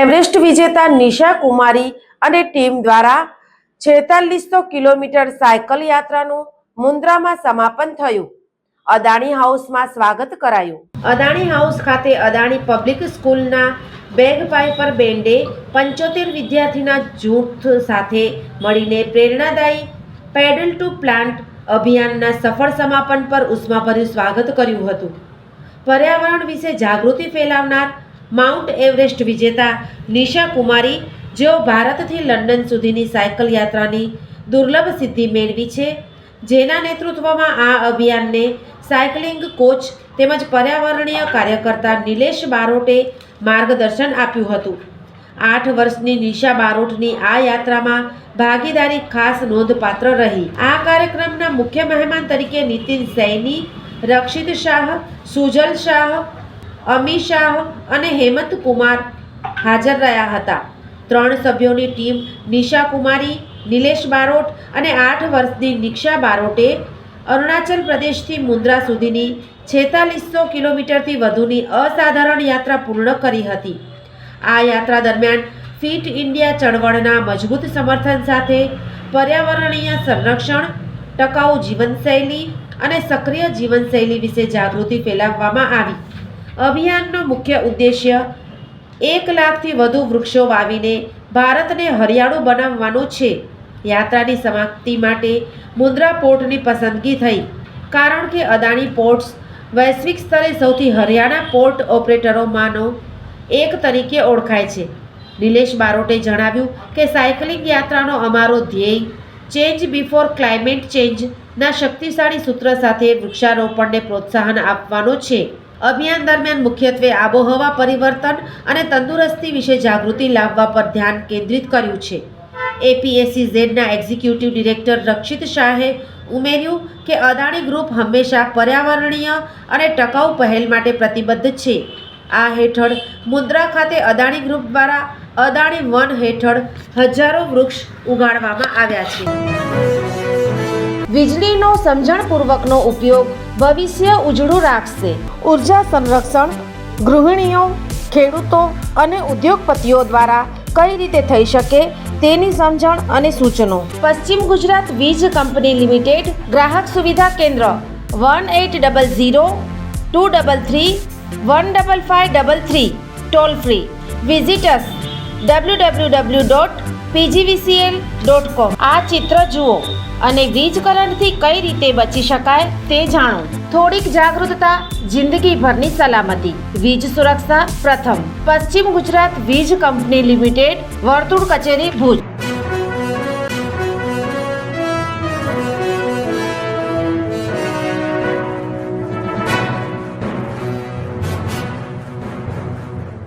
Everest વિજેતા નિશા કુમારી અને team દ્વારા 4600 કિલોમીટર સાયકલ યાત્રાનું મુન્દ્રામાં સમાપન થયું. અદાણી હાઉસમાં સ્વાગત કરાયું. અદાણી હાઉસ ખાતે અદાણી પબ્લિક સ્કૂલના બેગપાઇપર બેન્ડે 75 વિદ્યાર્થીના જૂથ સાથે મળીને પ્રેરણાદાયી પેડલ ટુ પ્લાન્ટ અભિયાનના સફળ સમાપન પર ઉષ્માભર્યું સ્વાગત કર્યું હતું. પર્યાવરણ વિશે જાગૃતિ ફેલાવનાર માઉન્ટ એવરેસ્ટ વિજેતા નિશા કુમારી, જેઓ ભારતથી લંડન સુધીની સાયકલ યાત્રાની દુર્લભ સિદ્ધિ મેળવી છે, જેના નેતૃત્વમાં આ અભિયાનને સાયકલિંગ કોચ તેમજ પર્યાવરણીય કાર્યકર્તા નિલેશ બારોટે માર્ગદર્શન આપ્યું હતું. 8 વર્ષની નિશા બારોટની આ યાત્રામાં ભાગીદારી ખાસ નોંધપાત્ર રહી. આ કાર્યક્રમના મુખ્ય મહેમાન તરીકે નીતિન સૈની, રક્ષિત શાહ, સુજલ શાહ, અમી શાહ અને હેમંત કુમાર હાજર રહ્યા હતા. 3 સભ્યોની ટીમ નિશા કુમારી, નિલેશ બારોટ અને 8 વર્ષની નિક્ષા બારોટે અરુણાચલ પ્રદેશથી મુન્દ્રા સુધીની 4600 કિલોમીટરથી વધુની અસાધારણ યાત્રા પૂર્ણ કરી હતી. આ યાત્રા દરમિયાન ફિટ ઇન્ડિયા ચળવળના મજબૂત સમર્થન સાથે પર્યાવરણીય સંરક્ષણ, ટકાઉ જીવનશૈલી અને સક્રિય જીવનશૈલી વિશે જાગૃતિ ફેલાવવામાં આવી. અભિયાનનો મુખ્ય ઉદ્દેશ્ય 1 લાખથી વધુ વૃક્ષો વાવીને ભારતને હરિયાળું બનાવવાનો છે. યાત્રાની સમાપ્તિ માટે મુન્દ્રા પોર્ટની પસંદગી થઈ, કારણ કે અદાણી પોર્ટ્સ વૈશ્વિક સ્તરે સૌથી હરિયાળા પોર્ટ ઓપરેટરોમાંનો એક તરીકે ઓળખાય છે. નિલેશ બારોટે જણાવ્યું કે સાયકલિંગ યાત્રાનો અમારો ધ્યેય ચેન્જ બિફોર ક્લાઇમેટ ચેન્જના શક્તિશાળી સૂત્ર સાથે વૃક્ષારોપણને પ્રોત્સાહન આપવાનો છે. અભિયાન દરમિયાન મુખ્યત્વે આબોહવા પરિવર્તન અને તંદુરસ્તી વિશે જાગૃતિ લાવવા પર ધ્યાન કેન્દ્રિત કર્યું છે. APSEZના એક્ઝિક્યુટિવ ડિરેક્ટર રક્ષિત શાહે ઉમેર્યું કે અદાણી ગ્રુપ હંમેશા પર્યાવરણીય અને ટકાઉ પહેલ માટે પ્રતિબદ્ધ છે. આ હેઠળ મુન્દ્રા ખાતે અદાણી ગ્રુપ દ્વારા અદાણી વન હેઠળ હજારો વૃક્ષ ઉગાડવામાં આવ્યા છે. વીજળીનો સમજણપૂર્વકનો ઉપયોગ ભવિષ્ય ઉજળું રાખશે. ઉર્જા સંરક્ષણ ગૃહિણીઓ, ખેડૂતો અને ઉદ્યોગપતિઓ દ્વારા કઈ રીતે થઈ શકે તેની સમજણ અને સૂચનો. પશ્ચિમ ગુજરાત વીજ કંપની લિમિટેડ ગ્રાહક સુવિધા કેન્દ્ર 1800 233 15533 ટોલ ફ્રી. વિઝિટ અસ www.pgvcl.com. આ ચિત્ર જુઓ અને વીજ કરંટથી કઈ રીતે બચી શકાય તે જાણો. થોડીક જાગૃતતા, જિંદગીભરની સલામતી. વીજ સુરક્ષા પ્રથમ. પશ્ચિમ ગુજરાત વીજ કંપની લિમિટેડ, વર્તુળ કચેરી, ભુજ.